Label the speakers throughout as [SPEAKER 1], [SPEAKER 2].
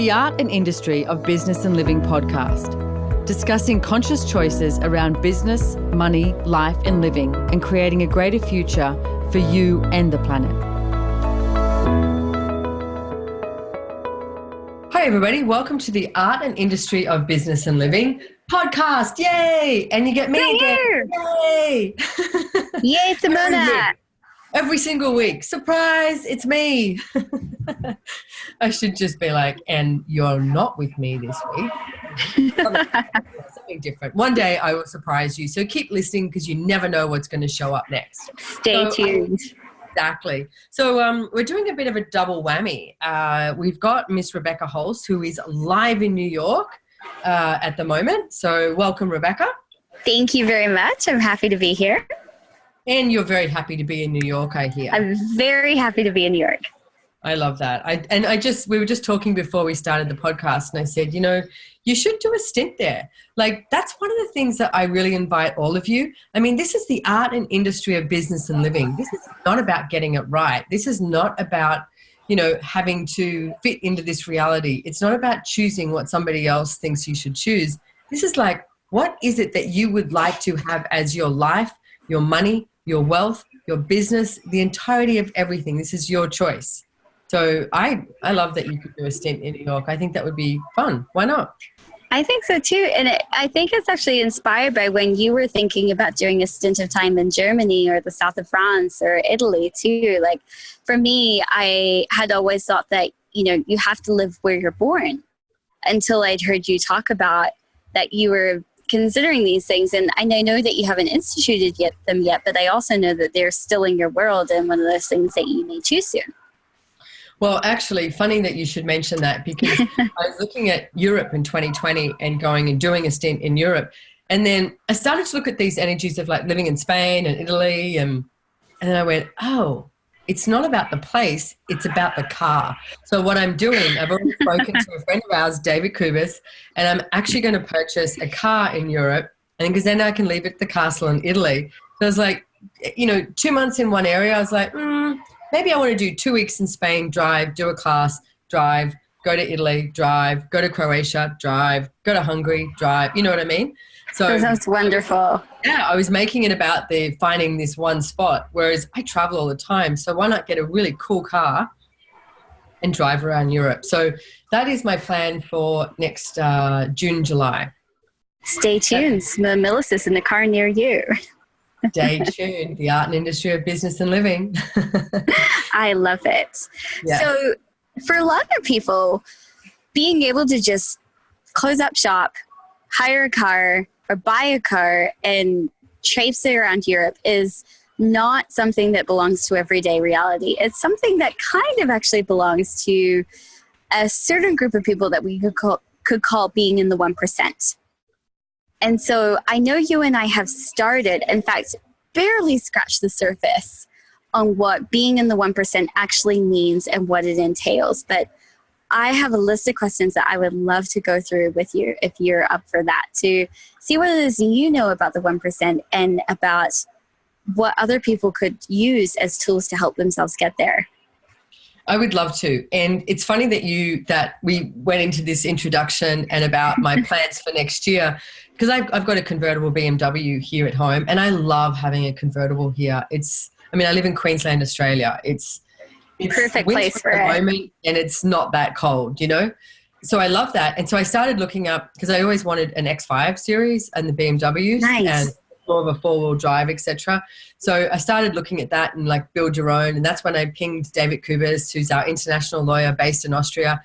[SPEAKER 1] the Art and Industry of Business and Living podcast, discussing conscious choices around business, money, life and living, and creating a greater future for you and the planet. Hi everybody, welcome to the Art and Industry of Business and Living podcast. Yay! And you get me again. Yay!
[SPEAKER 2] Yay, Simone!
[SPEAKER 1] Every single week. Surprise, it's me. I should just be like, and you're not with me this week. Something different. One day I will surprise you. So keep listening because you never know what's going to show up next.
[SPEAKER 2] Stay tuned.
[SPEAKER 1] Exactly. So we're doing a bit of a double whammy. We've got Miss Rebecca Hulse, who is live in New York at the moment. So welcome, Rebecca.
[SPEAKER 2] Thank you very much. I'm happy to be here.
[SPEAKER 1] And you're very happy to be in New York, I hear.
[SPEAKER 2] I'm very happy to be in New York.
[SPEAKER 1] I love that. We were just talking before we started the podcast, and I said, you should do a stint there. Like, that's one of the things that I really invite all of you. I mean, this is the art and industry of business and living. This is not about getting it right. This is not about, having to fit into this reality. It's not about choosing what somebody else thinks you should choose. This is like, what is it that you would like to have as your life, your money, your wealth, your business, the entirety of everything? This is your choice. So I love that you could do a stint in New York. I think that would be fun. Why not?
[SPEAKER 2] I think so too. And I think it's actually inspired by when you were thinking about doing a stint of time in Germany or the south of France or Italy too. Like for me, I had always thought that, you have to live where you're born, until I'd heard you talk about that you were considering these things. And I know that you haven't instituted them yet, but I also know that they're still in your world and one of those things that you may choose soon.
[SPEAKER 1] Well, actually, funny that you should mention that, because I was looking at Europe in 2020 and going and doing a stint in Europe. And then I started to look at these energies of like living in Spain and Italy. And then I went, oh, it's not about the place, it's about the car. So what I'm doing, I've already spoken to a friend of ours, David Kubis, and I'm actually going to purchase a car in Europe, and because then I can leave at the castle in Italy. So I was like, 2 months in one area, I was like, maybe I want to do 2 weeks in Spain, drive, do a class, drive, go to Italy, drive, go to Croatia, drive, go to Hungary, drive. You know what I mean? So
[SPEAKER 2] that sounds wonderful.
[SPEAKER 1] Yeah, I was making it about finding this one spot, whereas I travel all the time. So why not get a really cool car and drive around Europe? So that is my plan for next June, July.
[SPEAKER 2] Stay tuned. Simone Milasas in the car near you.
[SPEAKER 1] Stay tuned. The art and industry of business and living.
[SPEAKER 2] I love it. Yeah. So for a lot of people, being able to just close up shop, hire a car or buy a car and traipse it around Europe is not something that belongs to everyday reality. It's something that kind of actually belongs to a certain group of people that we could call being in the 1%. And so I know you and I have started, in fact, barely scratched the surface on what being in the 1% actually means and what it entails. But I have a list of questions that I would love to go through with you if you're up for that, to see what it is you know about the 1% and about what other people could use as tools to help themselves get there.
[SPEAKER 1] I would love to. And it's funny that we went into this introduction and about my plans for next year, because I've got a convertible BMW here at home, and I love having a convertible here. I live in Queensland, Australia. It's
[SPEAKER 2] perfect place for
[SPEAKER 1] it.
[SPEAKER 2] Moment,
[SPEAKER 1] and it's not that cold, So I love that. And so I started looking up, because I always wanted an X5 series and the BMWs.
[SPEAKER 2] Nice.
[SPEAKER 1] And more of a four-wheel drive, etc. So I started looking at that and like build your own. And that's when I pinged David Kubis, who's our international lawyer based in Austria.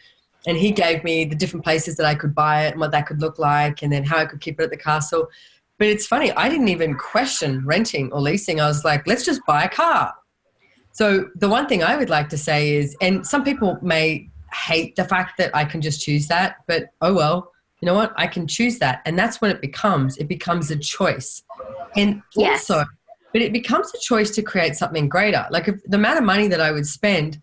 [SPEAKER 1] And he gave me the different places that I could buy it and what that could look like, and then how I could keep it at the castle. But it's funny, I didn't even question renting or leasing. I was like, let's just buy a car. So the one thing I would like to say is, and some people may hate the fact that I can just choose that, but oh well, you know what? I can choose that. And that's what it becomes. It becomes a choice. And
[SPEAKER 2] yes.
[SPEAKER 1] Also, but it becomes a choice to create something greater. Like if the amount of money that I would spend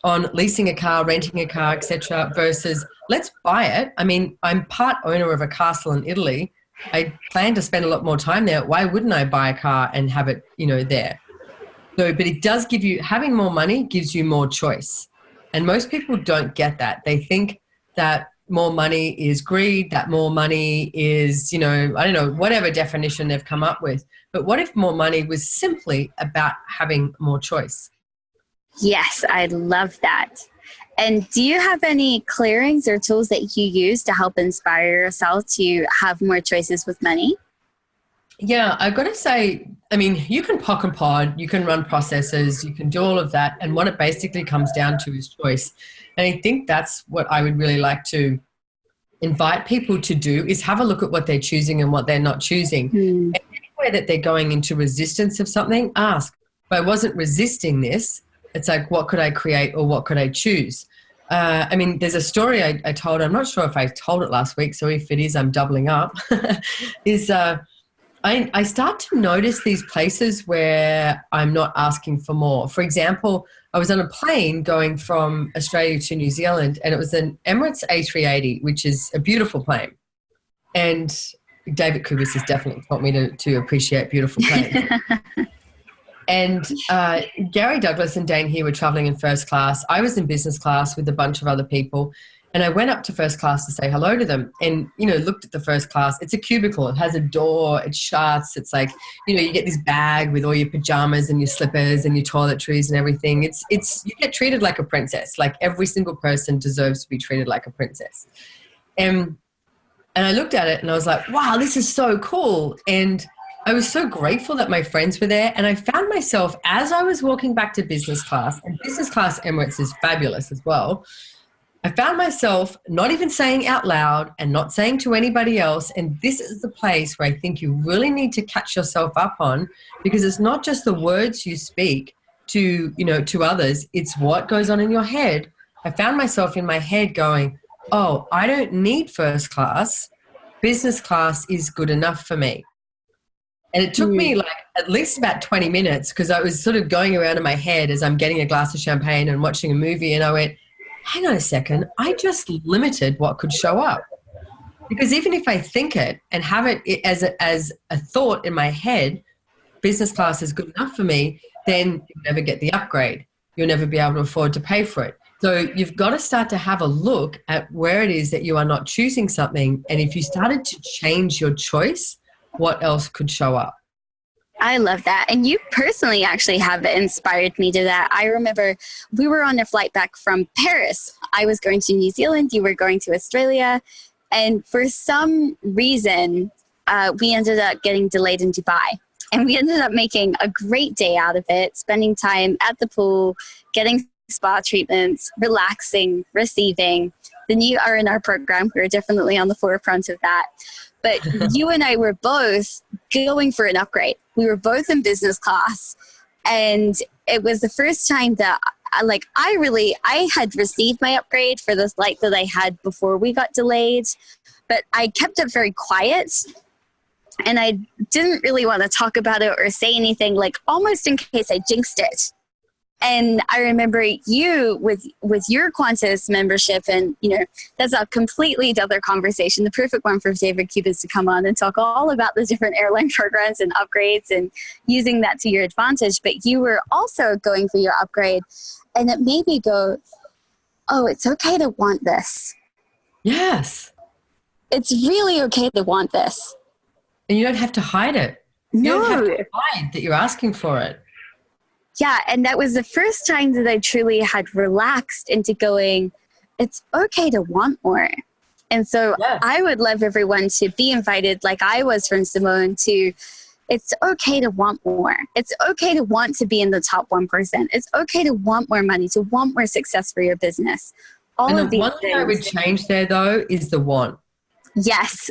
[SPEAKER 1] on leasing a car, renting a car, etc., versus let's buy it. I mean, I'm part owner of a castle in Italy. I plan to spend a lot more time there. Why wouldn't I buy a car and have it, there? So, but it does give you, having more money gives you more choice. And most people don't get that. They think that more money is greed, that more money is, I don't know, whatever definition they've come up with. But what if more money was simply about having more choice?
[SPEAKER 2] Yes, I love that. And do you have any clearings or tools that you use to help inspire yourself to have more choices with money?
[SPEAKER 1] Yeah, I've got to say, you can POC and pod, you can run processes, you can do all of that. And what it basically comes down to is choice. And I think that's what I would really like to invite people to do, is have a look at what they're choosing and what they're not choosing. And anywhere that they're going into resistance of something, ask, if I wasn't resisting this, it's like, what could I create or what could I choose? There's a story I told, I'm not sure if I told it last week, so if it is, I'm doubling up, is I start to notice these places where I'm not asking for more. For example, I was on a plane going from Australia to New Zealand, and it was an Emirates A380, which is a beautiful plane. And David Kubis has definitely taught me to appreciate beautiful planes. And Gary Douglas and Dane here were traveling in first class. I was in business class with a bunch of other people. And I went up to first class to say hello to them and, looked at the first class. It's a cubicle. It has a door. It shuts. It's like, you get this bag with all your pajamas and your slippers and your toiletries and everything. You get treated like a princess. Like every single person deserves to be treated like a princess. And I looked at it and I was like, wow, this is so cool. And I was so grateful that my friends were there. And I found myself, as I was walking back to business class, and business class Emirates is fabulous as well, I found myself not even saying out loud and not saying to anybody else, and this is the place where I think you really need to catch yourself up on, because it's not just the words you speak to others, it's what goes on in your head. I found myself in my head going, oh, I don't need first class. Business class is good enough for me. And it took me like at least about 20 minutes, because I was sort of going around in my head as I'm getting a glass of champagne and watching a movie, and I went, hang on a second, I just limited what could show up. Because even if I think it and have it as a thought in my head, business class is good enough for me, then you'll never get the upgrade. You'll never be able to afford to pay for it. So you've got to start to have a look at where it is that you are not choosing something. And if you started to change your choice, what else could show up?
[SPEAKER 2] I love that. And you personally actually have inspired me to that. I remember we were on a flight back from Paris. I was going to New Zealand. You were going to Australia. And for some reason, we ended up getting delayed in Dubai. And we ended up making a great day out of it, spending time at the pool, getting spa treatments, relaxing, receiving. Then you are in our program. We're definitely on the forefront of that. But you and I were both going for an upgrade. We were both in business class. And it was the first time that I had received my upgrade for this flight that I had before we got delayed. But I kept it very quiet. And I didn't really want to talk about it or say anything, like almost in case I jinxed it. And I remember you with your Qantas membership, and that's a completely other conversation. The perfect one for David Kubis to come on and talk all about the different airline programs and upgrades and using that to your advantage. But you were also going for your upgrade, and it made me go, oh, it's okay to want this.
[SPEAKER 1] Yes.
[SPEAKER 2] It's really okay to want this.
[SPEAKER 1] And you don't have to hide it.
[SPEAKER 2] No.
[SPEAKER 1] You don't have to hide that you're asking for it.
[SPEAKER 2] Yeah, and that was the first time that I truly had relaxed into going, it's okay to want more. And so I would love everyone to be invited, like I was from Simone, to it's okay to want more. It's okay to want to be in the top 1%. It's okay to want more money, to want more success for your business. All of these
[SPEAKER 1] one thing I would change there, though, is the want.
[SPEAKER 2] Yes.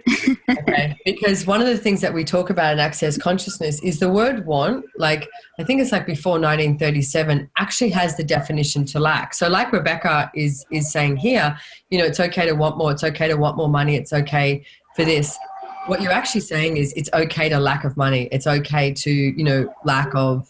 [SPEAKER 1] Okay. Because one of the things that we talk about in Access Consciousness is the word want, like I think it's like before 1937, actually has the definition to lack. So like Rebecca is saying here, it's okay to want more. It's okay to want more money. It's okay for this. What you're actually saying is it's okay to lack of money. It's okay to, lack of,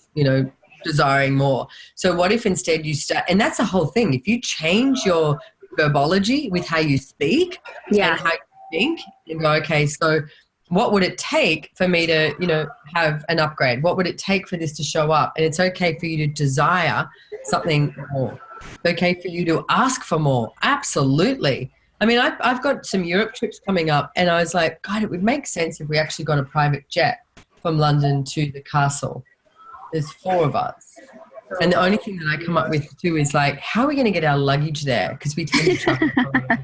[SPEAKER 1] desiring more. So what if instead you start, and that's the whole thing. If you change your verbology with how you speak and how you think and go, okay, so what would it take for me to, have an upgrade? What would it take for this to show up? And it's okay for you to desire something more. It's okay for you to ask for more. Absolutely. I mean, I've got some Europe trips coming up, and I was like, God, it would make sense if we actually got a private jet from London to the castle. There's 4 of us. And the only thing that I come up with too is like, how are we going to get our luggage there? Because we tend to chuck it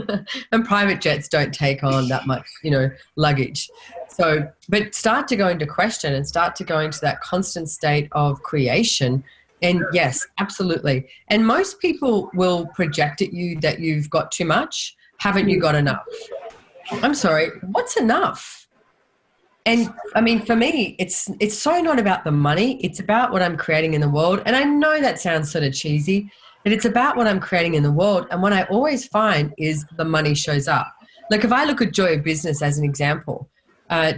[SPEAKER 1] on. And private jets don't take on that much, luggage. So, but start to go into question and start to go into that constant state of creation. And yes, absolutely. And most people will project at you that you've got too much. Haven't you got enough? I'm sorry, what's enough? And I mean, for me, it's so not about the money. It's about what I'm creating in the world. And I know that sounds sort of cheesy, but it's about what I'm creating in the world. And what I always find is the money shows up. Like if I look at Joy of Business as an example,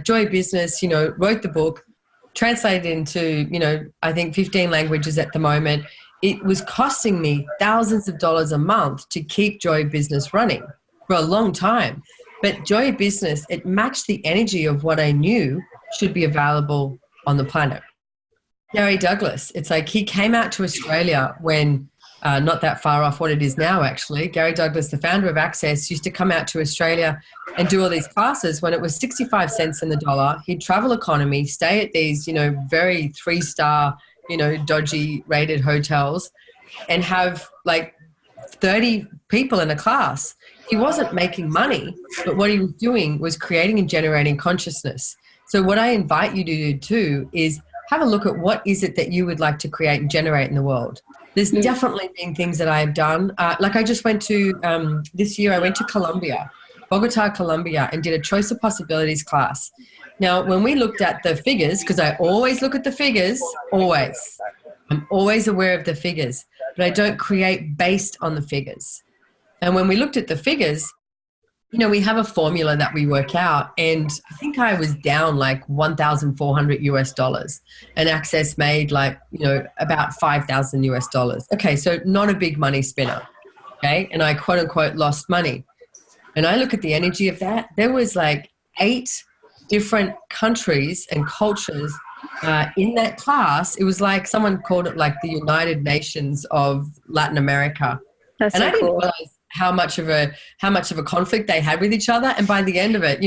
[SPEAKER 1] Joy of Business, wrote the book, translated into, I think 15 languages at the moment. It was costing me thousands of dollars a month to keep Joy of Business running for a long time. But Joy of Business, it matched the energy of what I knew should be available on the planet. Gary Douglas, it's like he came out to Australia when, not that far off what it is now actually. Gary Douglas, the founder of Access, used to come out to Australia and do all these classes when it was 65 cents in the dollar. He'd travel economy, stay at these, very 3-star, dodgy rated hotels and have like 30 people in a class. He wasn't making money, but what he was doing was creating and generating consciousness. So what I invite you to do too is have a look at what is it that you would like to create and generate in the world. There's definitely been things that I have done. Like I just went to, this year I went to Colombia, Bogota, Colombia, and did a Choice of Possibilities class. Now, when we looked at the figures, because I always look at the figures, always. I'm always aware of the figures, but I don't create based on the figures. And when we looked at the figures, we have a formula that we work out, and I think I was down like $1,400 and Access made like, about $5,000. Okay, so not a big money spinner, okay? And I quote unquote lost money. And I look at the energy of that. There was like 8 different countries and cultures in that class. It was like someone called it like the United Nations of Latin America.
[SPEAKER 2] That's
[SPEAKER 1] and
[SPEAKER 2] so
[SPEAKER 1] I didn't
[SPEAKER 2] cool.
[SPEAKER 1] realize how much of a conflict they had with each other. And by the end of it,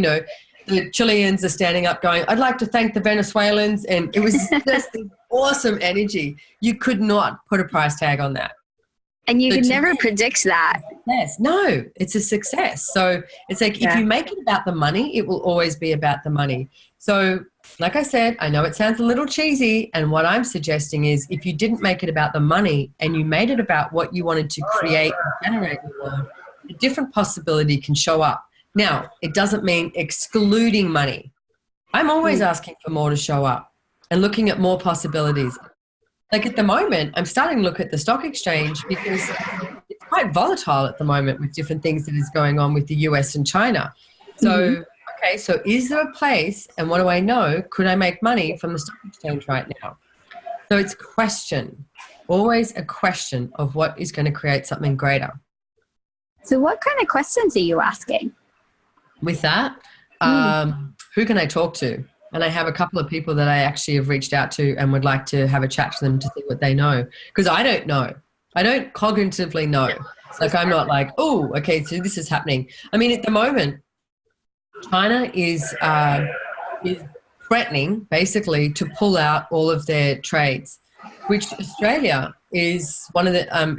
[SPEAKER 1] the Chileans are standing up going, I'd like to thank the Venezuelans. And it was just this awesome energy. You could not put a price tag on that.
[SPEAKER 2] And you could never predict that.
[SPEAKER 1] Yes, no, it's a success. So it's like if you make it about the money, it will always be about the money. So like I said, I know it sounds a little cheesy, and what I'm suggesting is if you didn't make it about the money and you made it about what you wanted to create and generate in the world, a different possibility can show up. Now, it doesn't mean excluding money. I'm always asking for more to show up and looking at more possibilities. Like at the moment, I'm starting to look at the stock exchange because it's quite volatile at the moment with different things that is going on with the US and China. So, okay, so is there a place, and what do I know, could I make money from the stock exchange right now? So it's question, always a question of what is going to create something greater.
[SPEAKER 2] So what kind of questions are you asking?
[SPEAKER 1] With that, who can I talk to? And I have a couple of people that I actually have reached out to and would like to have a chat to them to see what they know. Because I don't know. I don't cognitively know. Like I'm not like, oh, okay, so this is happening. I mean, at the moment, China is threatening basically to pull out all of their trades, which Australia is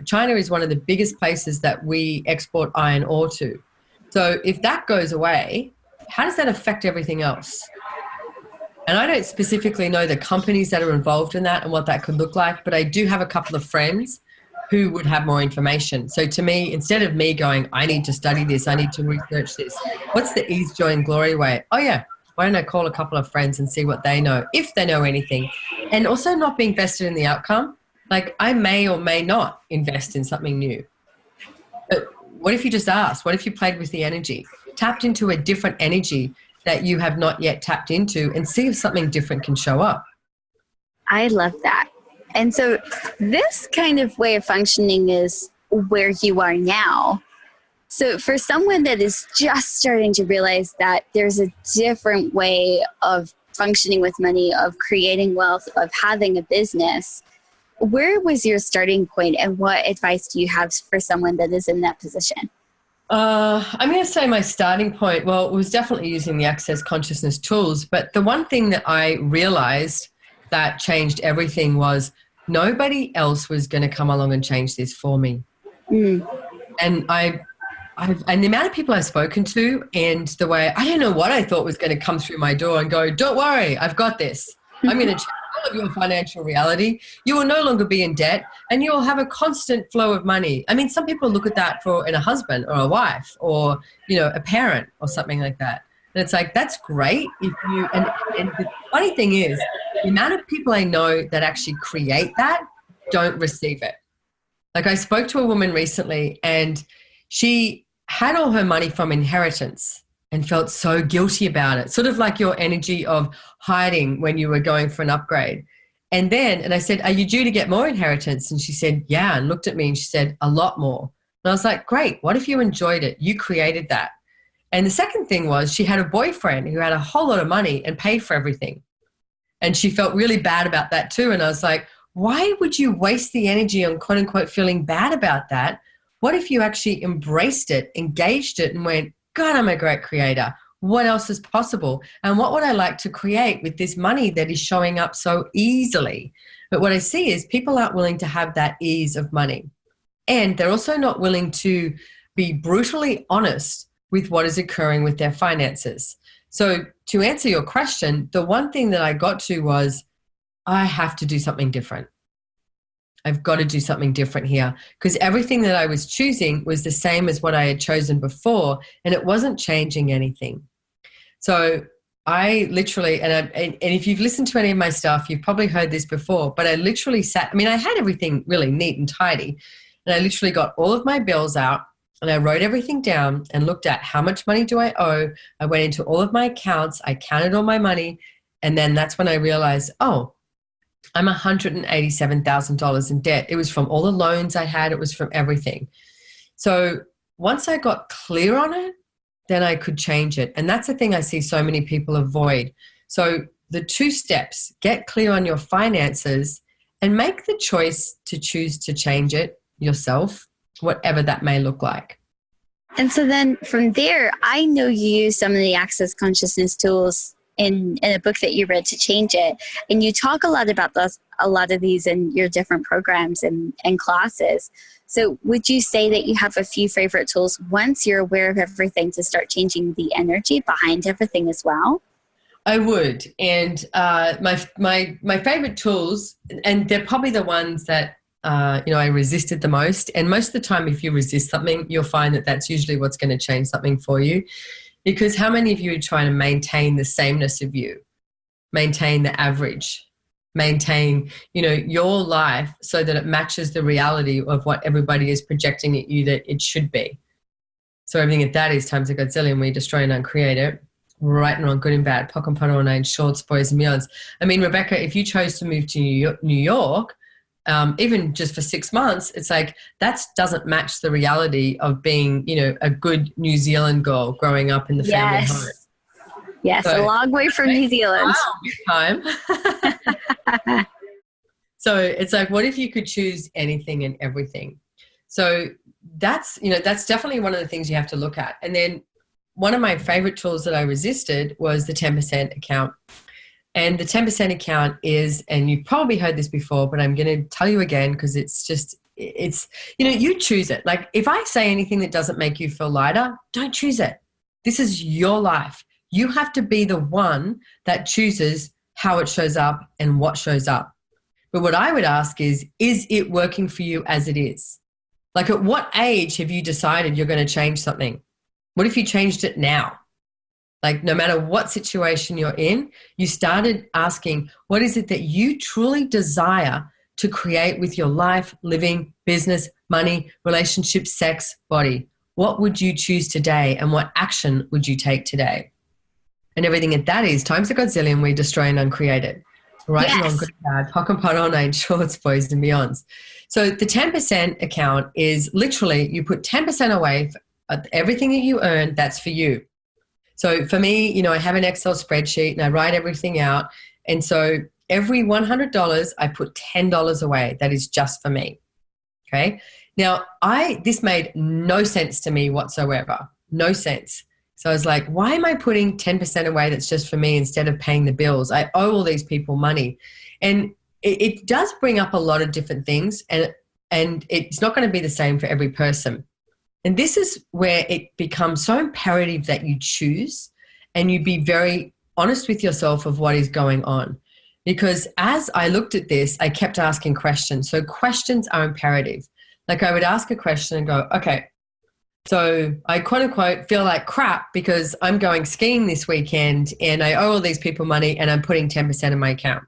[SPEAKER 1] China is one of the biggest places that we export iron ore to. So if that goes away, how does that affect everything else? And I don't specifically know the companies that are involved in that and what that could look like, but I do have a couple of friends who would have more information. So to me, instead of me going, I need to study this, I need to research this, what's the ease, joy, and glory way? Oh, yeah, why don't I call a couple of friends and see what they know, if they know anything. And also not being vested in the outcome. Like I may or may not invest in something new. But what if you just asked? What if you played with the energy? Tapped into a different energy that you have not yet tapped into and see if something different can show up.
[SPEAKER 2] I love that. And so this kind of way of functioning is where you are now. So for someone that is just starting to realize that there's a different way of functioning with money, of creating wealth, of having a business, where was your starting point and what advice do you have for someone that is in that position?
[SPEAKER 1] I'm going to say my starting point, well, it was definitely using the Access Consciousness tools. But the one thing that I realized that changed everything was nobody else was going to come along and change this for me. Mm. And and the amount of people I've spoken to and the way, I don't know what I thought was going to come through my door and go, don't worry, I've got this. I'm going to change all of your financial reality. You will no longer be in debt and you will have a constant flow of money. I mean, some people look at that in a husband or a wife or, a parent or something like that. And it's like, that's great. And the funny thing is, the amount of people I know that actually create that don't receive it. Like I spoke to a woman recently and she had all her money from inheritance and felt so guilty about it, sort of like your energy of hiding when you were going for an upgrade. And I said, are you due to get more inheritance? And she said, yeah, and looked at me and she said, a lot more. And I was like, great, what if you enjoyed it? You created that. And the second thing was she had a boyfriend who had a whole lot of money and paid for everything. And she felt really bad about that too. And I was like, why would you waste the energy on quote unquote feeling bad about that? What if you actually embraced it, engaged it and went, God, I'm a great creator. What else is possible? And what would I like to create with this money that is showing up so easily? But what I see is people aren't willing to have that ease of money. And they're also not willing to be brutally honest with what is occurring with their finances. So to answer your question, the one thing that I got to was I have to do something different. I've got to do something different here because everything that I was choosing was the same as what I had chosen before and it wasn't changing anything. So I literally, and if you've listened to any of my stuff, you've probably heard this before, but I literally I had everything really neat and tidy and I literally got all of my bills out and I wrote everything down and looked at how much money do I owe. I went into all of my accounts. I counted all my money. And then that's when I realized, oh, I'm $187,000 in debt. It was from all the loans I had. It was from everything. So once I got clear on it, then I could change it. And that's the thing I see so many people avoid. So the 2 steps, get clear on your finances and make the choice to choose to change it yourself, whatever that may look like.
[SPEAKER 2] And so then from there, I know you use some of the Access Consciousness tools in a book that you read to change it. And you talk a lot about a lot of these in your different programs and classes. So would you say that you have a few favorite tools once you're aware of everything to start changing the energy behind everything as well?
[SPEAKER 1] I would. And my favorite tools, and they're probably the ones that I resisted the most. And most of the time, if you resist something, you'll find that that's usually what's going to change something for you. Because how many of you are trying to maintain the sameness of you, maintain the average, maintain, your life so that it matches the reality of what everybody is projecting at you that it should be. So everything at that is times a godzillion. We destroy and uncreate it. Right and wrong, good and bad, pock and pot all nine, shorts, boys and beyonds. I mean, Rebecca, if you chose to move to New York, even just for 6 months, it's like that doesn't match the reality of being, a good New Zealand girl growing up in the family home.
[SPEAKER 2] Yes, so, a long way from New Zealand.
[SPEAKER 1] Wow, big time. So it's like, what if you could choose anything and everything? So that's definitely one of the things you have to look at. And then one of my favorite tools that I resisted was the 10% account. And the 10% account is, and you've probably heard this before, but I'm going to tell you again because you choose it. Like if I say anything that doesn't make you feel lighter, don't choose it. This is your life. You have to be the one that chooses how it shows up and what shows up. But what I would ask is it working for you as it is? Like at what age have you decided you're going to change something? What if you changed it now? Like no matter what situation you're in, you started asking, what is it that you truly desire to create with your life, living, business, money, relationship, sex, body? What would you choose today and what action would you take today? And everything at that is times a godzillion, we destroy and uncreate it. Right and wrong, good and bad, pock and pot all nine, shorts, boys and beyonds. So the 10% account is literally you put 10% away for everything that you earn, that's for you. So for me, I have an Excel spreadsheet and I write everything out. And so every $100, I put $10 away. That is just for me. Okay. Now, this made no sense to me whatsoever. No sense. So I was like, why am I putting 10% away that's just for me instead of paying the bills? I owe all these people money. And it does bring up a lot of different things, and it's not going to be the same for every person. And this is where it becomes so imperative that you choose and you be very honest with yourself of what is going on. Because as I looked at this, I kept asking questions. So questions are imperative. Like I would ask a question and go, okay, so I quote unquote feel like crap because I'm going skiing this weekend and I owe all these people money and I'm putting 10% in my account.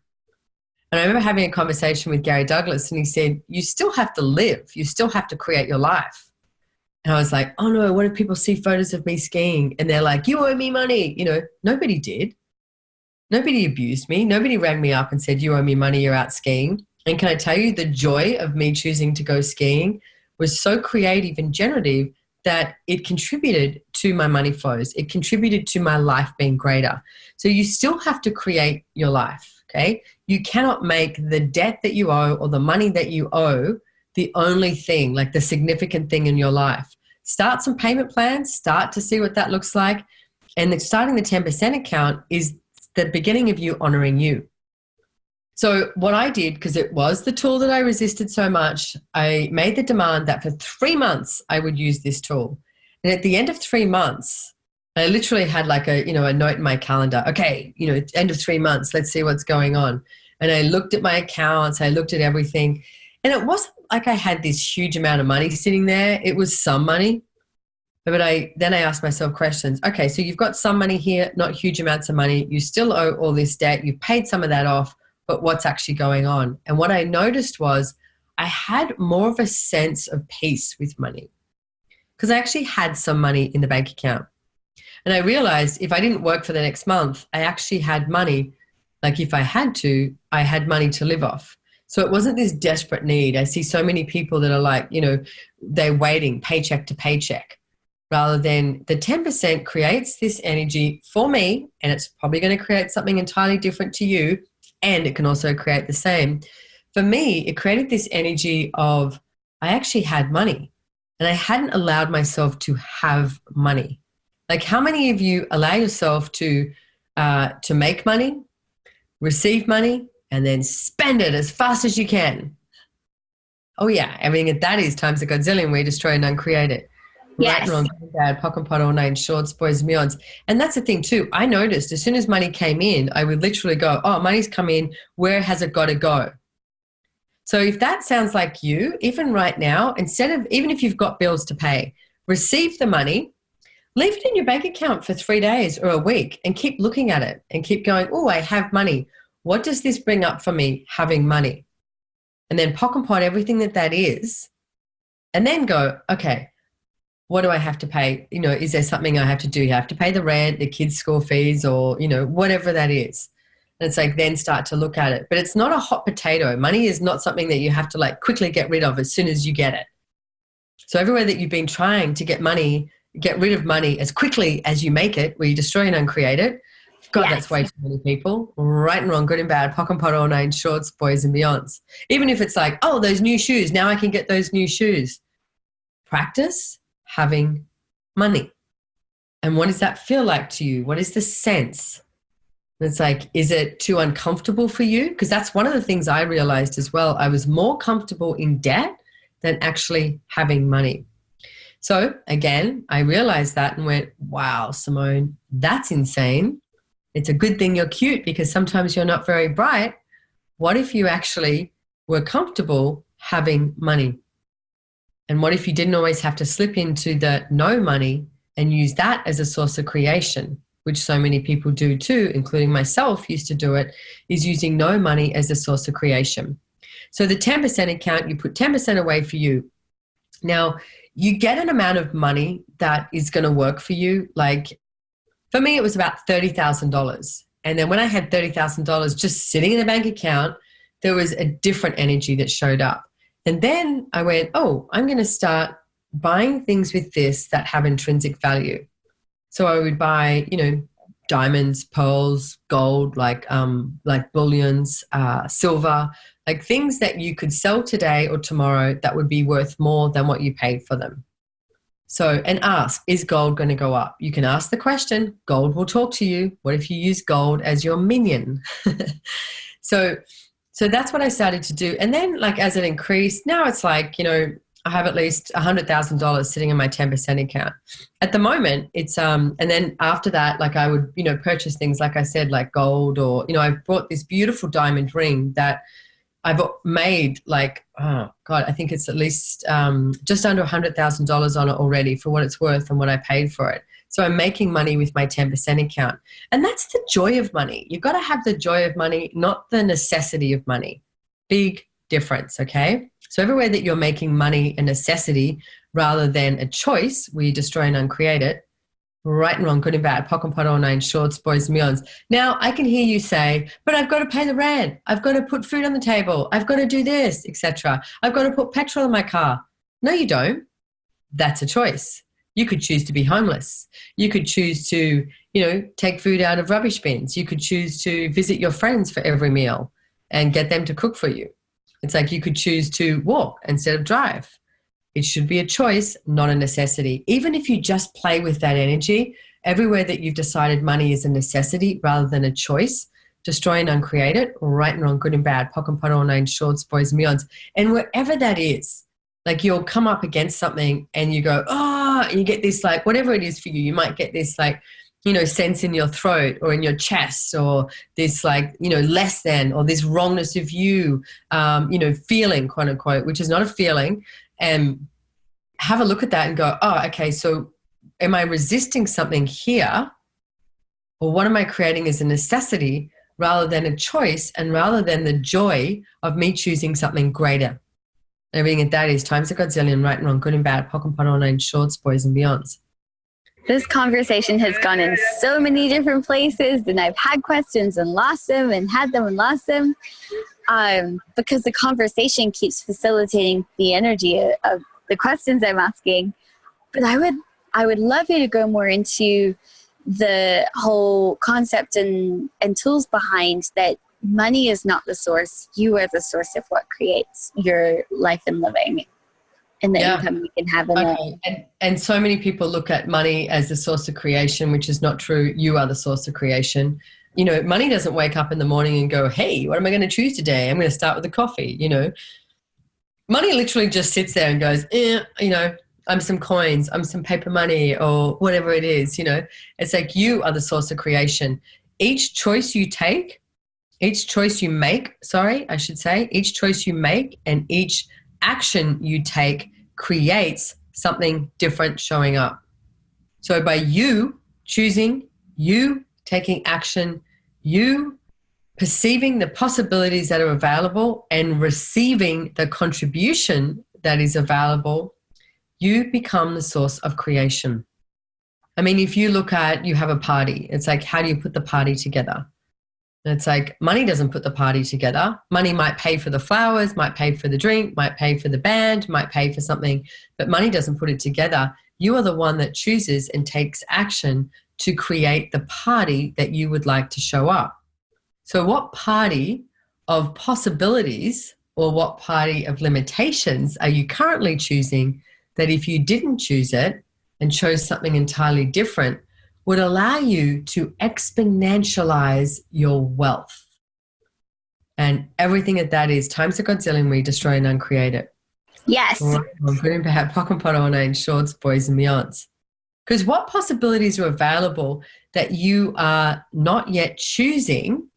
[SPEAKER 1] And I remember having a conversation with Gary Douglas and he said, you still have to live. You still have to create your life. And I was like, oh no, what if people see photos of me skiing and they're like, you owe me money? Nobody did. Nobody abused me. Nobody rang me up and said, you owe me money, you're out skiing. And can I tell you, the joy of me choosing to go skiing was so creative and generative that it contributed to my money flows. It contributed to my life being greater. So you still have to create your life, okay? You cannot make the debt that you owe or the money that you owe the only thing, like the significant thing in your life. Start some payment plans, start to see what that looks like. And starting the 10% account is the beginning of you honoring you. So what I did, because it was the tool that I resisted so much, I made the demand that for 3 months I would use this tool. And at the end of 3 months, I literally had like a note in my calendar. Okay, end of 3 months, let's see what's going on. And I looked at my accounts, I looked at everything. And it wasn't like I had this huge amount of money sitting there. It was some money. But then I asked myself questions. Okay, so you've got some money here, not huge amounts of money. You still owe all this debt. You've paid some of that off, but what's actually going on? And what I noticed was I had more of a sense of peace with money because I actually had some money in the bank account. And I realized if I didn't work for the next month, I actually had money. Like if I had to, I had money to live off. So it wasn't this desperate need. I see so many people that are like, they're waiting paycheck to paycheck. Rather than the 10% creates this energy for me, and it's probably going to create something entirely different to you, and it can also create the same. For me, it created this energy of I actually had money, and I hadn't allowed myself to have money. Like how many of you allow yourself to make money, receive money, and then spend it as fast as you can? Oh yeah, everything that is times a godzillion. We destroy and uncreate it.
[SPEAKER 2] Yes.
[SPEAKER 1] Right and wrong, good and bad, pock and pot, all nine shorts, boys and beyonds. And that's the thing too. I noticed as soon as money came in, I would literally go, oh, money's come in. Where has it got to go? So if that sounds like you, even right now, even if you've got bills to pay, receive the money, leave it in your bank account for 3 days or a week and keep looking at it and keep going, oh, I have money. What does this bring up for me having money? And then pock and pot everything that is, and then go, okay, what do I have to pay? Is there something I have to do? You have to pay the rent, the kids' school fees, or, whatever that is. And it's like, then start to look at it. But it's not a hot potato. Money is not something that you have to like quickly get rid of as soon as you get it. So everywhere that you've been trying to get rid of money as quickly as you make it, where you destroy and uncreate it, God, yes. That's way too many people. Right and wrong, good and bad, pock and pot, all nine shorts, boys and beyonds. Even if it's like, oh, those new shoes, now I can get those new shoes. Practice having money. And what does that feel like to you? What is the sense? It's like, is it too uncomfortable for you? Because that's one of the things I realized as well. I was more comfortable in debt than actually having money. So again, I realized that and went, wow, Simone, that's insane. It's a good thing you're cute because sometimes you're not very bright. What if you actually were comfortable having money? And what if you didn't always have to slip into the no money and use that as a source of creation, which so many people do too, including myself used to do it, is using no money as a source of creation. So the 10% account, you put 10% away for you. Now, you get an amount of money that is going to work for you. Like for me, it was about $30,000. And then when I had $30,000 just sitting in a bank account, there was a different energy that showed up. And then I went, oh, I'm going to start buying things with this that have intrinsic value. So I would buy, diamonds, pearls, gold, like bullions, silver, like things that you could sell today or tomorrow that would be worth more than what you paid for them. So, and ask, is gold going to go up? You can ask the question, gold will talk to you. What if you use gold as your minion? So that's what I started to do. And then like as it increased, now it's like, I have at least $100,000 sitting in my 10% account. At the moment, it's, and then after that, like I would, purchase things, like I said, like gold, or, I bought this beautiful diamond ring that I've made like, oh God, I think it's at least just under $100,000 on it already for what it's worth and what I paid for it. So I'm making money with my 10% account. And that's the joy of money. You've got to have the joy of money, not the necessity of money. Big difference, okay? So everywhere that you're making money a necessity rather than a choice where you destroy and uncreate it, right and wrong, good and bad, pock and pot, all nine shorts, boys and beyonds. Now I can hear you say, but I've got to pay the rent. I've got to put food on the table. I've got to do this, etc. I've got to put petrol in my car. No, you don't. That's a choice. You could choose to be homeless. You could choose to, take food out of rubbish bins. You could choose to visit your friends for every meal and get them to cook for you. It's like you could choose to walk instead of drive. It should be a choice, not a necessity. Even if you just play with that energy, everywhere that you've decided money is a necessity rather than a choice, destroy and uncreate it, right and wrong, good and bad, pock and pot, all nine shorts, boys and beyonds. And wherever that is, like you'll come up against something and you go, and you get this like, whatever it is for you, you might get this like, sense in your throat or in your chest, or this like, less than, or this wrongness of you, feeling, quote unquote, which is not a feeling. And have a look at that and go, okay, so am I resisting something here? Or what am I creating as a necessity rather than a choice, and rather than the joy of me choosing something greater? Everything that is times a godzillion, right and wrong, good and bad, pock and pot, all nine shorts, boys and beyonds.
[SPEAKER 2] This conversation has gone in so many different places, and I've had questions and lost them and had them and lost them, because the conversation keeps facilitating the energy of the questions I'm asking. But I would love you to go more into the whole concept and tools behind that. Money is not the source. You are the source of what creates your life and living, and the income you can have in it. And
[SPEAKER 1] so many people look at money as the source of creation, which is not true. You are the source of creation. Money doesn't wake up in the morning and go, hey, what am I going to choose today? I'm going to start with a coffee. Money literally just sits there and goes, I'm some coins, I'm some paper money, or whatever it is. It's like you are the source of creation. Each choice you make, each choice you make and each action you take creates something different showing up. So by you choosing, you taking action, you perceiving the possibilities that are available and receiving the contribution that is available, you become the source of creation. I mean, if you look at, you have a party, it's like, how do you put the party together? And it's like, money doesn't put the party together. Money might pay for the flowers, might pay for the drink, might pay for the band, might pay for something, but money doesn't put it together. You are the one that chooses and takes action to create the party that you would like to show up. So what party of possibilities or what party of limitations are you currently choosing that if you didn't choose it and chose something entirely different, would allow you to exponentialize your wealth? And everything that is times a godzillion, we destroy and uncreate it.
[SPEAKER 2] Yes.
[SPEAKER 1] Right. I'm going to have pock and pot, all nine shorts, boys and beyonds. Because what possibilities are available that you are not yet choosing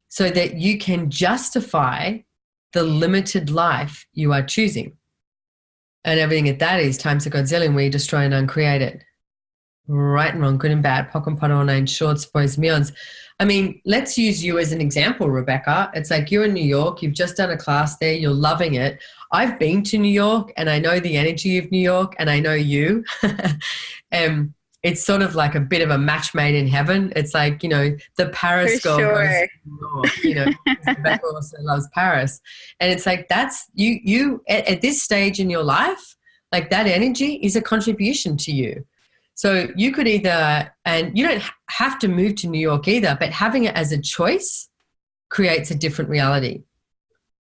[SPEAKER 1] so that you can justify the limited life you are choosing? And everything that is times a godzillion, we destroy and uncreate it. Right and wrong, good and bad, pock and pot, all nine shorts, boys and beyonds. I mean, let's use you as an example, Rebecca. It's like you're in New York, you've just done a class there, you're loving it. I've been to New York and I know the energy of New York and I know you. It's sort of like a bit of a match made in heaven. It's like, the Paris girl goes to New York, Rebecca also loves Paris. And it's like, that's you at this stage in your life, like that energy is a contribution to you. So you could either, and you don't have to move to New York either, but having it as a choice creates a different reality.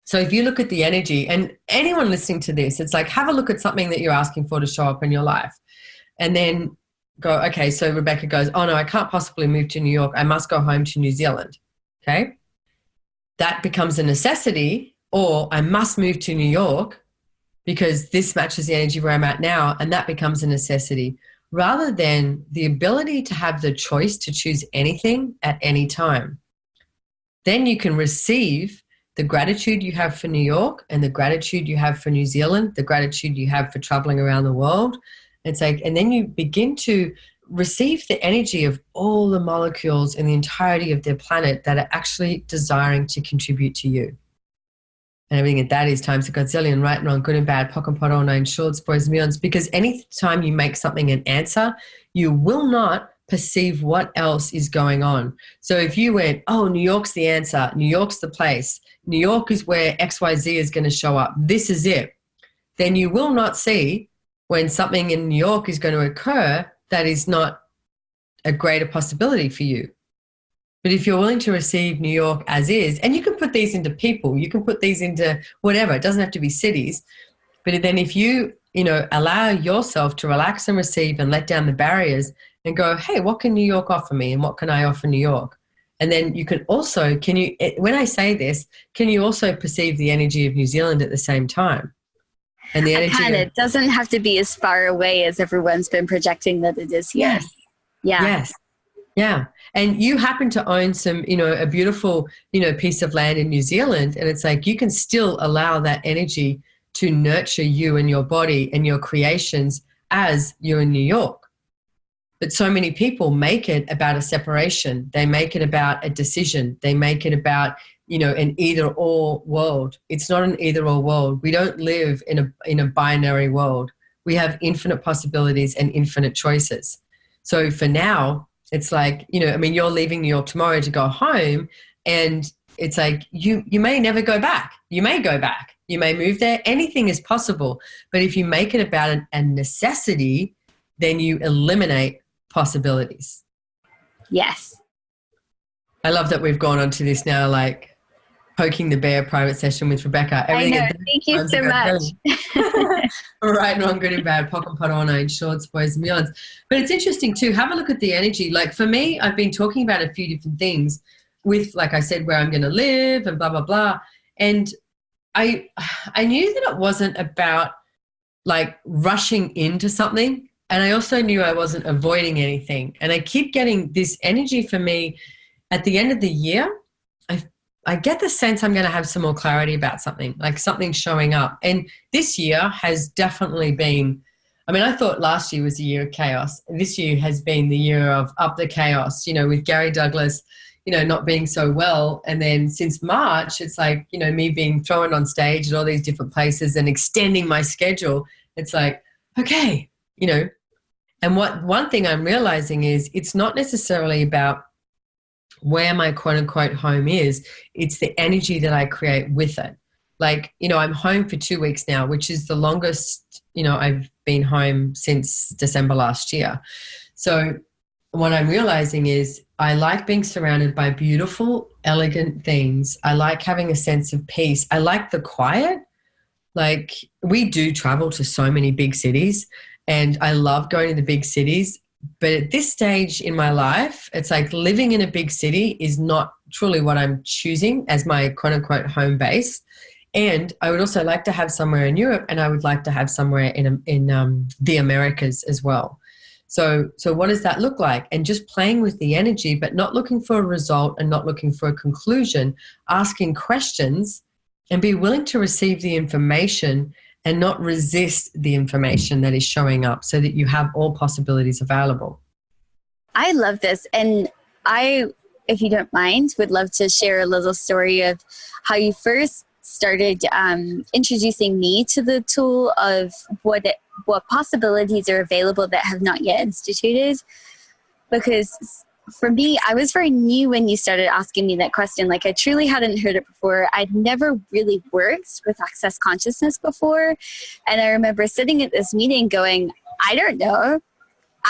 [SPEAKER 1] So if you look at the energy, and anyone listening to this, it's like, have a look at something that you're asking for to show up in your life. And then go, okay, so Rebecca goes, oh no, I can't possibly move to New York. I must go home to New Zealand. Okay. That becomes a necessity, or I must move to New York because this matches the energy where I'm at now. And that becomes a necessity, rather than the ability to have the choice to choose anything at any time. Then you can receive the gratitude you have for New York and the gratitude you have for New Zealand, the gratitude you have for traveling around the world. It's like, and then you begin to receive the energy of all the molecules in the entirety of their planet that are actually desiring to contribute to you. And everything at that is times a godzillion, right and wrong, good and bad, POC and POD, all nine shorts, boys and beyonds. Because any time you make something an answer, you will not perceive what else is going on. So if you went, oh, New York's the answer, New York's the place, New York is where XYZ is going to show up, this is it, then you will not see when something in New York is going to occur that is not a greater possibility for you. But if you're willing to receive New York as is, and you can put these into people, you can put these into whatever, it doesn't have to be cities. But then if you allow yourself to relax and receive and let down the barriers and go, hey, what can New York offer me and what can I offer New York? And then you can also, when I say this, can you also perceive the energy of New Zealand at the same time? And the energy
[SPEAKER 2] it doesn't have to be as far away as everyone's been projecting that it is here.
[SPEAKER 1] Yes.
[SPEAKER 2] Yeah.
[SPEAKER 1] Yes. Yeah. And you happen to own some, a beautiful, piece of land in New Zealand. And it's like, you can still allow that energy to nurture you and your body and your creations as you're in New York. But so many people make it about a separation. They make it about a decision. They make it about, an either or world. It's not an either or world. We don't live in a binary world. We have infinite possibilities and infinite choices. So for now, it's like, you're leaving New York tomorrow to go home, and it's like, you may never go back. You may go back. You may move there. Anything is possible. But if you make it about a necessity, then you eliminate possibilities.
[SPEAKER 2] Yes.
[SPEAKER 1] I love that we've gone on to this now, like poking the bear private session with Rebecca.
[SPEAKER 2] I know. Thank you so much.
[SPEAKER 1] Right, wrong, good and bad, POC and POD, all nine shorts, boys and beyonds. But it's interesting too. Have a look at the energy. Like for me, I've been talking about a few different things with, like I said, where I'm going to live and blah, blah, blah. And I knew that it wasn't about like rushing into something. And I also knew I wasn't avoiding anything. And I keep getting this energy for me at the end of the year. I get the sense I'm going to have some more clarity about something, like something showing up. And this year has definitely been, I thought last year was a year of chaos. This year has been the year of up the chaos, with Gary Douglas, not being so well. And then since March, it's like, me being thrown on stage at all these different places and extending my schedule. It's like, okay, and one thing I'm realizing is it's not necessarily about where my quote unquote home is. It's the energy that I create with it. Like, I'm home for 2 weeks now, which is the longest, I've been home since December last year. So what I'm realizing is I like being surrounded by beautiful, elegant things. I like having a sense of peace. I like the quiet. Like, we do travel to so many big cities, and I love going to the big cities. But at this stage in my life, it's like living in a big city is not truly what I'm choosing as my quote unquote home base. And I would also like to have somewhere in Europe, and I would like to have somewhere in the Americas as well. So what does that look like? And just playing with the energy, but not looking for a result and not looking for a conclusion, asking questions and be willing to receive the information and not resist the information that is showing up, so that you have all possibilities available.
[SPEAKER 2] I love this. And I, if you don't mind, would love to share a little story of how you first started introducing me to the tool of what possibilities are available that have not yet instituted. Because for me, I was very new when you started asking me that question. Like, I truly hadn't heard it before. I'd never really worked with access consciousness before. And I remember sitting at this meeting going, I don't know.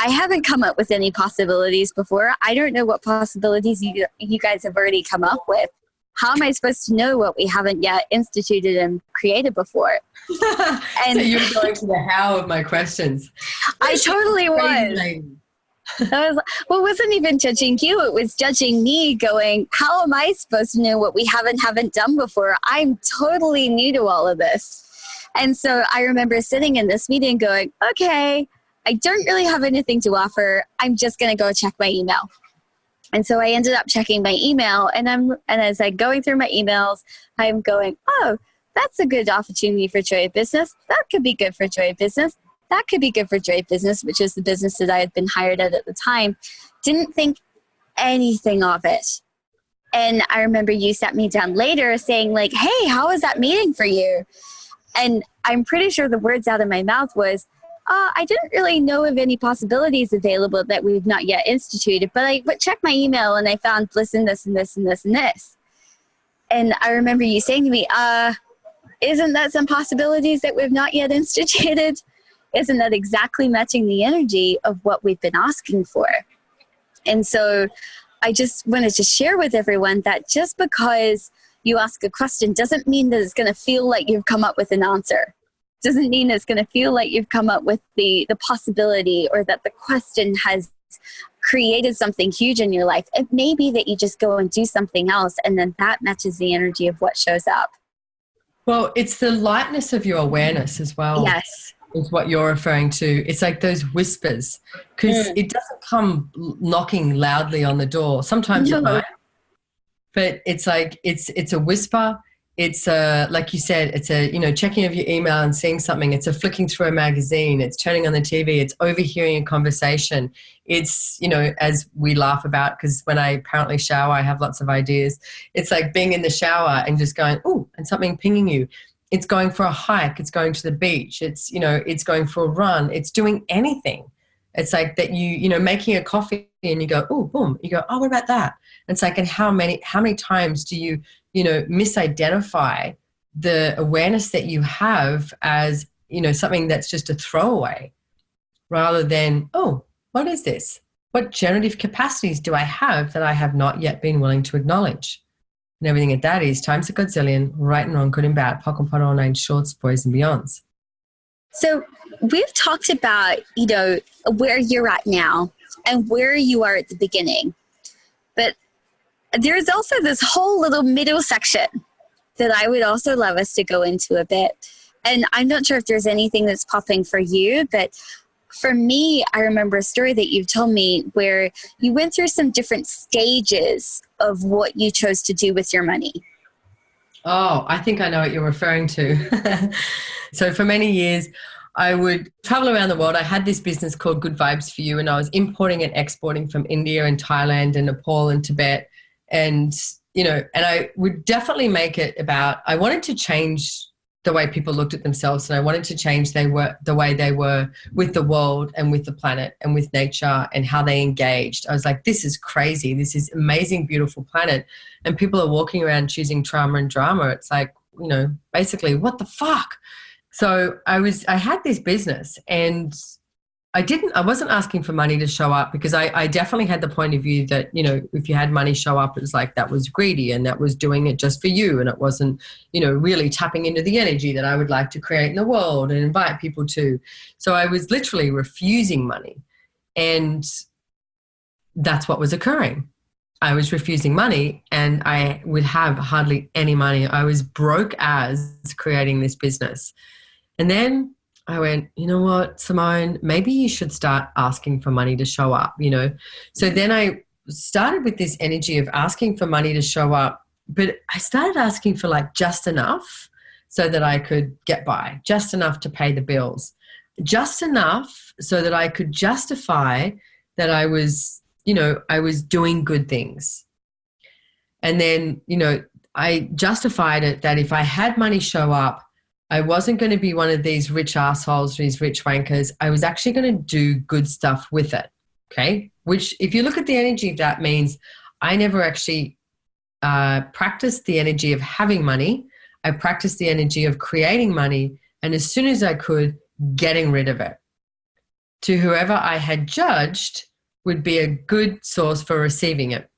[SPEAKER 2] I haven't come up with any possibilities before. I don't know what possibilities you guys have already come up with. How am I supposed to know what we haven't yet instituted and created before?
[SPEAKER 1] And so you're going to the how of my questions.
[SPEAKER 2] I totally was. Well, it wasn't even judging you. It was judging me going, how am I supposed to know what we haven't done before? I'm totally new to all of this. And so I remember sitting in this meeting going, okay, I don't really have anything to offer. I'm just going to go check my email. And so I ended up checking my email, and as I'm going through my emails, I'm going, oh, that's a good opportunity for Joy of Business. That could be good for Joy of Business. That could be good for Joy of Business, which is the business that I had been hired at the time. Didn't think anything of it. And I remember you sat me down later saying like, hey, how was that meeting for you? And I'm pretty sure the words out of my mouth was, I didn't really know of any possibilities available that we've not yet instituted, but I checked my email and I found this and this and this and this and this. And I remember you saying to me, isn't that some possibilities that we've not yet instituted? Isn't that exactly matching the energy of what we've been asking for? And so I just wanted to share with everyone that just because you ask a question doesn't mean that it's going to feel like you've come up with an answer. Doesn't mean it's going to feel like you've come up with the possibility or that the question has created something huge in your life. It may be that you just go and do something else, and then that matches the energy of what shows up.
[SPEAKER 1] Well, it's the lightness of your awareness as well.
[SPEAKER 2] Yes.
[SPEAKER 1] Is what you're referring to. It's like those whispers, because it doesn't come knocking loudly on the door. Sometimes it might, but it's like it's a whisper. It's like you said, it's a checking of your email and seeing something. It's a flicking through a magazine. It's turning on the TV. It's overhearing a conversation. It's as we laugh about, because when I apparently shower, I have lots of ideas. It's like being in the shower and just going, ooh, and something pinging you. It's going for a hike. It's going to the beach. It's it's going for a run. It's doing anything. It's like that making a coffee and you go, oh, boom. You go, oh, what about that? And it's like, and how many times do you misidentify the awareness that you have as, something that's just a throwaway, rather than, oh, what is this? What generative capacities do I have that I have not yet been willing to acknowledge? And everything at that is times a godzillion, right and wrong, good and bad, pock and pot, all nine shorts, boys and beyonds.
[SPEAKER 2] So we've talked about, where you're at now and where you are at the beginning. But there's also this whole little middle section that I would also love us to go into a bit. And I'm not sure if there's anything that's popping for you, but for me, I remember a story that you've told me where you went through some different stages of what you chose to do with your money.
[SPEAKER 1] Oh, I think I know what you're referring to. So for many years, I would travel around the world. I had this business called Good Vibes for You, and I was importing and exporting from India and Thailand and Nepal and Tibet. And, and I would definitely make it about, I wanted to change the way people looked at themselves, and I wanted to change the way they were with the world and with the planet and with nature and how they engaged. I was like, this is crazy. This is amazing, beautiful planet. And people are walking around choosing trauma and drama. It's like, basically, what the fuck? So I had this business, and I wasn't asking for money to show up, because I definitely had the point of view that, if you had money show up, it was like that was greedy and that was doing it just for you. And it wasn't, really tapping into the energy that I would like to create in the world and invite people to. So I was literally refusing money. And that's what was occurring. I was refusing money, and I would have hardly any money. I was broke as creating this business. And then I went, you know what, Simone, maybe you should start asking for money to show up, So then I started with this energy of asking for money to show up, but I started asking for like just enough so that I could get by, just enough to pay the bills, just enough so that I could justify that I was doing good things. And then, I justified it that if I had money show up, I wasn't going to be one of these rich assholes, these rich wankers. I was actually going to do good stuff with it, okay? Which, if you look at the energy of that, means I never actually practiced the energy of having money. I practiced the energy of creating money, and as soon as I could, getting rid of it. to whoever I had judged would be a good source for receiving it.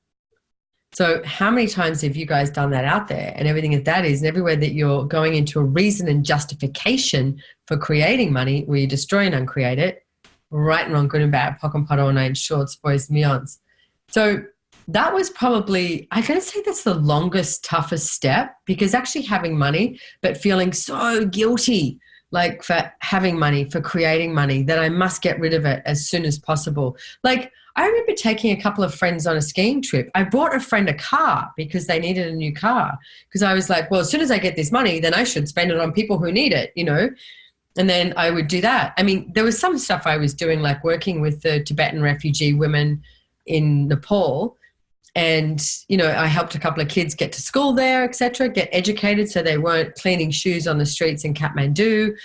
[SPEAKER 1] So how many times have you guys done that out there? And everything that is, and everywhere that you're going into a reason and justification for creating money, where you destroy and uncreate it, right and wrong, good and bad, pock and pot, all nine shorts, boys, meons. So that was probably, I'm going to say that's the longest, toughest step, because actually having money, but feeling so guilty, like for having money, for creating money, that I must get rid of it as soon as possible. Like I remember taking a couple of friends on a skiing trip. I bought a friend a car because they needed a new car, because I was like, well, as soon as I get this money, then I should spend it on people who need it, you know? And then I would do that. I mean, there was some stuff I was doing, like working with the Tibetan refugee women in Nepal. And, you know, I helped a couple of kids get to school there, et cetera, get educated so they weren't cleaning shoes on the streets in Kathmandu,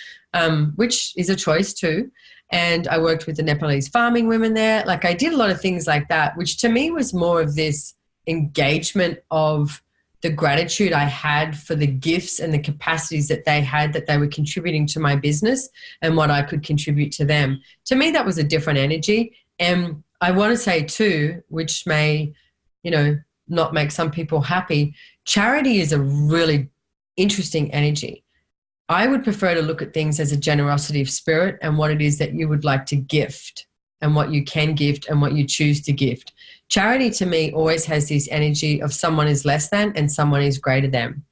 [SPEAKER 1] which is a choice too. And I worked with the Nepalese farming women there. Like I did a lot of things like that, which to me was more of this engagement of the gratitude I had for the gifts and the capacities that they had, that they were contributing to my business, and what I could contribute to them. To me, that was a different energy. And I want to say too, which may, you know, not make some people happy, charity is a really interesting energy. I would prefer to look at things as a generosity of spirit and what it is that you would like to gift, and what you can gift and what you choose to gift. Charity to me always has this energy of someone is less than and someone is greater than.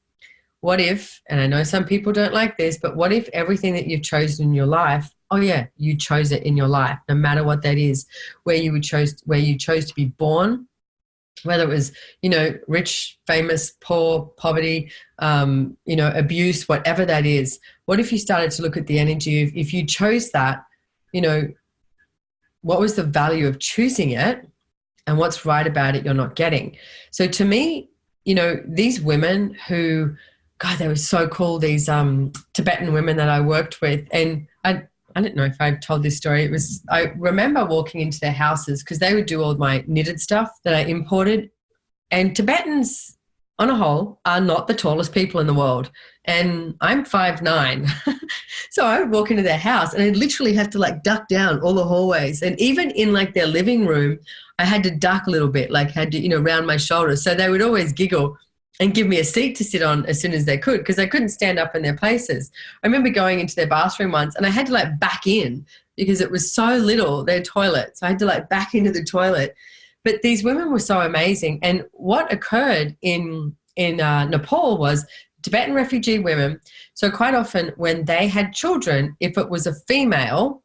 [SPEAKER 1] What if, and I know some people don't like this, but what if everything that you've chosen in your life, oh yeah, you chose it in your life, no matter what that is, where you chose to be born, whether it was, you know, rich, famous, poor, poverty, you know, abuse, whatever that is. What if you started to look at the energy of, if you chose that, you know, what was the value of choosing it, and what's right about it you're not getting? So to me, you know, these women who, God, they were so cool, these Tibetan women that I worked with. And I don't know if I've told this story. I remember walking into their houses, because they would do all my knitted stuff that I imported. And Tibetans, on a whole, are not the tallest people in the world. And I'm 5'9". So I would walk into their house and I'd literally have to like duck down all the hallways. And even in like their living room, I had to duck a little bit, like had to, you know, round my shoulders. So they would always giggle and give me a seat to sit on as soon as they could, because I couldn't stand up in their places. I remember going into their bathroom once and I had to like back in, because it was so little, their toilet. So I had to like back into the toilet. But these women were so amazing. And what occurred in Nepal was Tibetan refugee women. So quite often when they had children, if it was a female,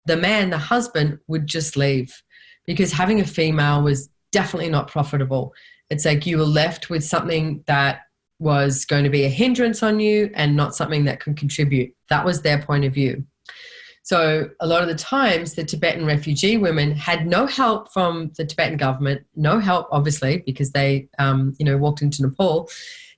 [SPEAKER 1] the man, the husband, would just leave, because having a female was definitely not profitable. It's like you were left with something that was going to be a hindrance on you and not something that can contribute. That was their point of view. So a lot of the times the Tibetan refugee women had no help from the Tibetan government, no help obviously, because they you know, walked into Nepal.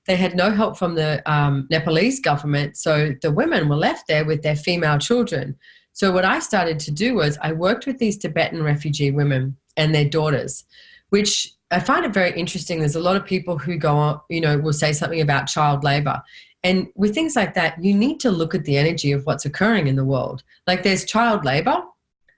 [SPEAKER 1] They had no help from the Nepalese government. So the women were left there with their female children. So what I started to do was I worked with these Tibetan refugee women and their daughters, which I find it very interesting. There's a lot of people who go on, you know, will say something about child labor. And with things like that, you need to look at the energy of what's occurring in the world. Like there's child labor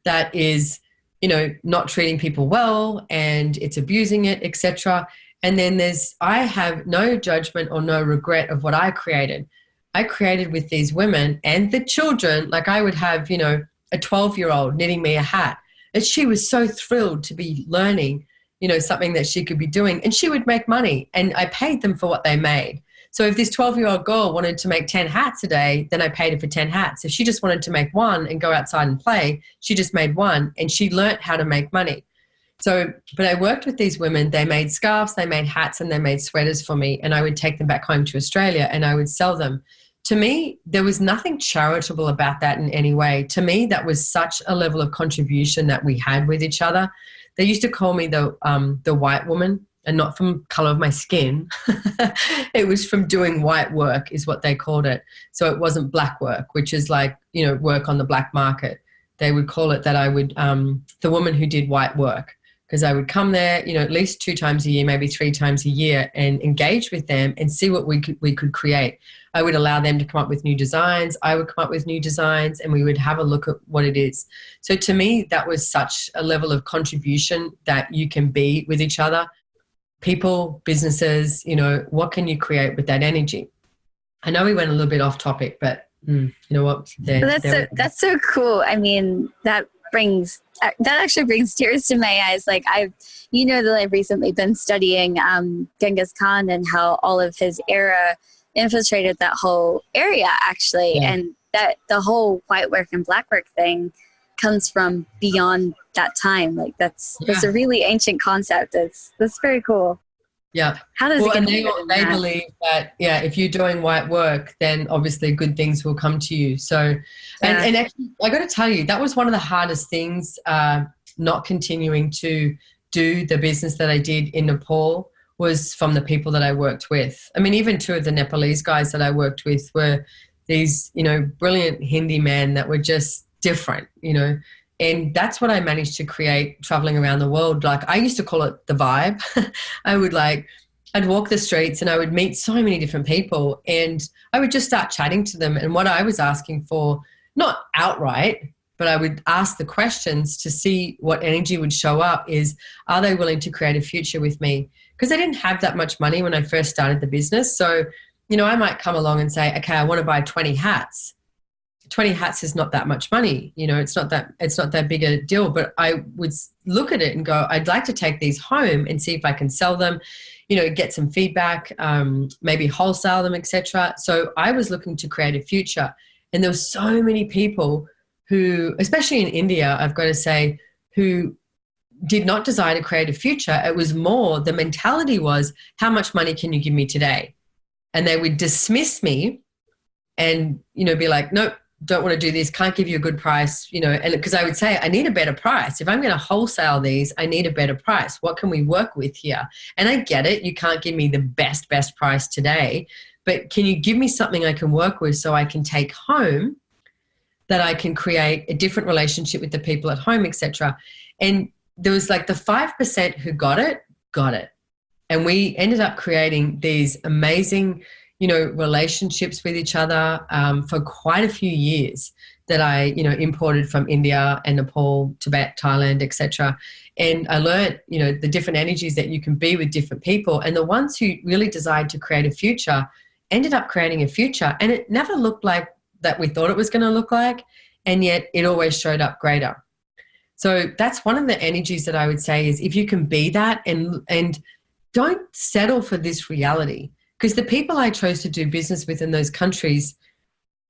[SPEAKER 1] that is, you know, not treating people well and it's abusing it, etc. And then I have no judgment or no regret of what I created. I created with these women and the children. Like I would have, you know, a 12-year-old knitting me a hat, and she was so thrilled to be learning, you know, something that she could be doing, and she would make money, and I paid them for what they made. So if this 12-year-old girl wanted to make 10 hats a day, then I paid her for 10 hats. If she just wanted to make one and go outside and play, she just made one, and she learnt how to make money. So, but I worked with these women. They made scarves, they made hats, and they made sweaters for me, and I would take them back home to Australia and I would sell them. To me, there was nothing charitable about that in any way. To me, that was such a level of contribution that we had with each other. They used to call me the white woman, and not from color of my skin. It was from doing white work is what they called it. So it wasn't black work, which is like, you know, work on the black market. They would call it that I would, the woman who did white work. because I would come there, at least 2 times a year, maybe 3 times a year, and engage with them and see what we could create. I would allow them to come up with new designs. I would come up with new designs, and we would have a look at what it is. So to me, that was such a level of contribution that you can be with each other. People, businesses, what can you create with that energy? I know we went a little bit off topic, but you know what?
[SPEAKER 2] That's so cool. I mean, that actually brings tears to my eyes. Like that I've recently been studying Genghis Khan and how all of his era infiltrated that whole area, actually. Yeah. And that the whole white work and black work thing comes from beyond that time. Like that's a really ancient concept. That's very cool.
[SPEAKER 1] Yeah.
[SPEAKER 2] How does it get
[SPEAKER 1] they believe that, if you're doing white work, then obviously good things will come to you. So, and actually, I got to tell you, that was one of the hardest things, not continuing to do the business that I did in Nepal, was from the people that I worked with. I mean, even 2 of the Nepalese guys that I worked with were these, brilliant Hindi men that were just different, And that's what I managed to create traveling around the world. Like, I used to call it the vibe. I'd walk the streets and I would meet so many different people, and I would just start chatting to them. And what I was asking for, not outright, but I would ask the questions to see what energy would show up, is, are they willing to create a future with me? Because I didn't have that much money when I first started the business. So, I might come along and say, okay, I want to buy 20 hats. 20 hats is not that much money. It's not that big a deal, but I would look at it and go, I'd like to take these home and see if I can sell them, get some feedback, maybe wholesale them, etc. So I was looking to create a future. And there were so many people who, especially in India, I've got to say, who did not desire to create a future. It was more, the mentality was, how much money can you give me today? And they would dismiss me and, be like, nope, don't want to do this, can't give you a good price, and because I would say, I need a better price. If I'm going to wholesale these, I need a better price. What can we work with here? And I get it. You can't give me the best price today, but can you give me something I can work with so I can take home, that I can create a different relationship with the people at home, etc. And there was like the 5% who got it. And we ended up creating these amazing relationships with each other for quite a few years, that I, imported from India and Nepal, Tibet, Thailand, etc. And I learned, the different energies that you can be with different people. And the ones who really desired to create a future ended up creating a future. And it never looked like that we thought it was going to look like, and yet it always showed up greater. So that's one of the energies that I would say is, if you can be that and don't settle for this reality. Because the people I chose to do business with in those countries,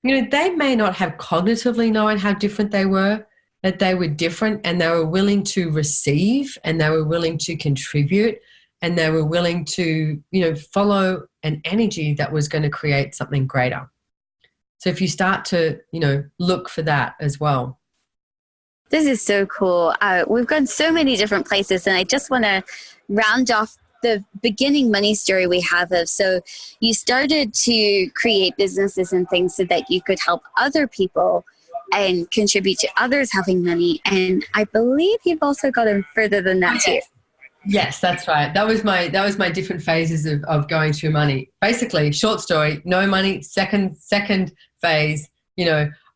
[SPEAKER 1] they may not have cognitively known how different they were, that they were different, and they were willing to receive, and they were willing to contribute, and they were willing to, follow an energy that was going to create something greater. So if you start to, look for that as well.
[SPEAKER 2] This is so cool. We've gone so many different places, and I just want to round off the beginning money story we have of, so you started to create businesses and things so that you could help other people and contribute to others having money. And I believe you've also gotten further than that too.
[SPEAKER 1] Yes, that's right. That was my different phases of going through money. Basically, short story, no money, second phase,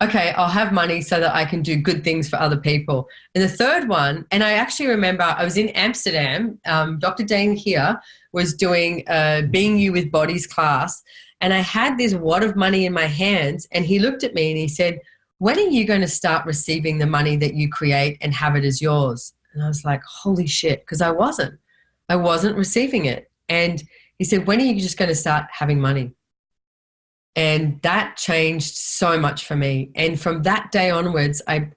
[SPEAKER 1] okay, I'll have money so that I can do good things for other people. And the third one, and I actually remember I was in Amsterdam, Dr. Dane here was doing a Being You with Bodies class, and I had this wad of money in my hands, and he looked at me and he said, when are you going to start receiving the money that you create and have it as yours? And I was like, holy shit, because I wasn't receiving it. And he said, when are you just going to start having money? And that changed so much for me. And from that day onwards, and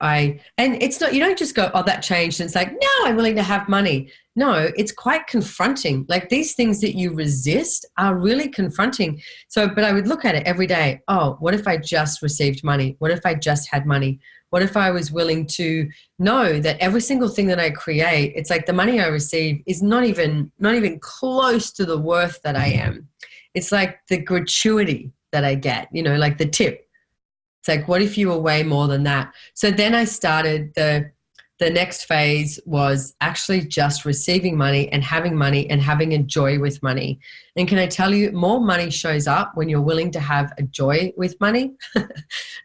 [SPEAKER 1] it's not, you don't just go, oh, that changed. And it's like, no, I'm willing to have money. No, it's quite confronting. Like, these things that you resist are really confronting. So, but I would look at it every day. Oh, what if I just received money? What if I just had money? What if I was willing to know that every single thing that I create, it's like the money I receive is not even close to the worth that I am. It's like the gratuity that I get, like the tip. It's like, what if you were way more than that? So then I started the the next phase was actually just receiving money and having a joy with money. And can I tell you, more money shows up when you're willing to have a joy with money,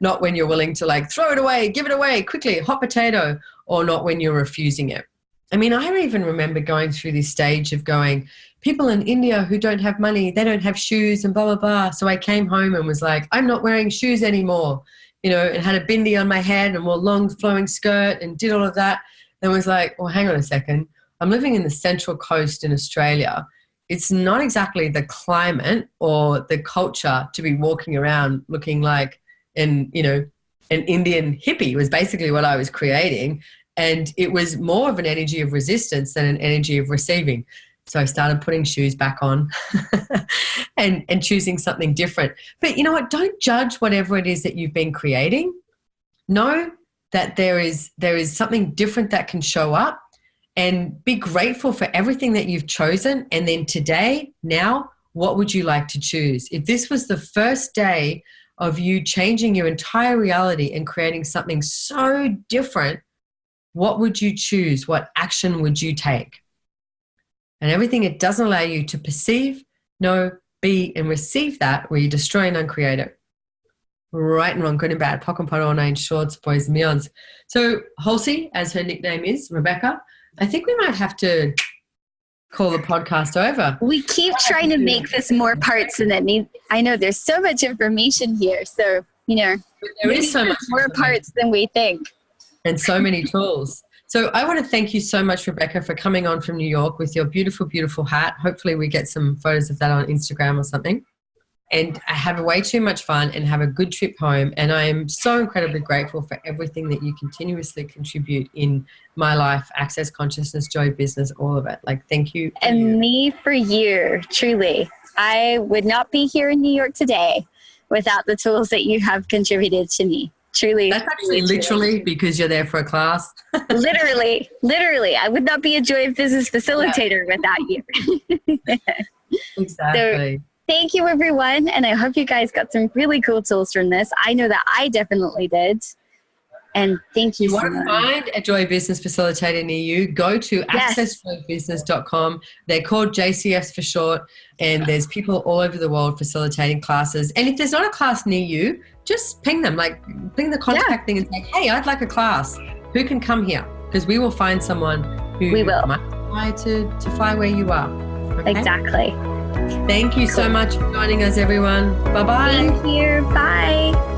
[SPEAKER 1] not when you're willing to like throw it away, give it away quickly, hot potato, or not when you're refusing it. I mean, I even remember going through this stage of going, people in India who don't have money, they don't have shoes and blah, blah, blah. So I came home and was like, I'm not wearing shoes anymore, you know, and had a bindi on my head and wore long flowing skirt and did all of that. And was like, well, hang on a second. I'm living in the Central Coast in Australia. It's not exactly the climate or the culture to be walking around looking like an Indian hippie was basically what I was creating. And it was more of an energy of resistance than an energy of receiving. So I started putting shoes back on and choosing something different. But you know what? Don't judge whatever it is that you've been creating. Know that there is something different that can show up, and be grateful for everything that you've chosen. And then today, now, what would you like to choose? If this was the first day of you changing your entire reality and creating something so different, what would you choose? What action would you take? And everything it doesn't allow you to perceive, know, be, and receive that, where you destroy and uncreate it. Right and wrong, good and bad, pock and pot, all nine shorts, boys and beyonds. So Hulse, as her nickname is, Rebecca, I think we might have to call the podcast over.
[SPEAKER 2] We keep trying to make this more parts than it needs. I know there's so much information here. So, there is so much more parts than we think.
[SPEAKER 1] And so many tools. So I want to thank you so much, Rebecca, for coming on from New York with your beautiful, beautiful hat. Hopefully we get some photos of that on Instagram or something. And I have way too much fun and have a good trip home. And I am so incredibly grateful for everything that you continuously contribute in my life, access, consciousness, joy, business, all of it. Like, thank you.
[SPEAKER 2] And me for you, truly. I would not be here in New York today without the tools that you have contributed to me. Truly.
[SPEAKER 1] That's actually literally because you're there for a class.
[SPEAKER 2] Literally. I would not be a Joy of Business facilitator without you.
[SPEAKER 1] Exactly.
[SPEAKER 2] So, thank you, everyone. And I hope you guys got some really cool tools from this. I know that I definitely did. And thank you so much.
[SPEAKER 1] You want to find a Joy Business facilitator near you, go to accessjoybusiness.com. They're called JCFs for short. And there's people all over the world facilitating classes. And if there's not a class near you, just ping them, like ping the contact thing and say, hey, I'd like a class. Who can come here? Because we will find someone who might to fly where you are. Okay?
[SPEAKER 2] Exactly.
[SPEAKER 1] Thank you so much for joining us, everyone. Bye-bye.
[SPEAKER 2] Thank you. Bye.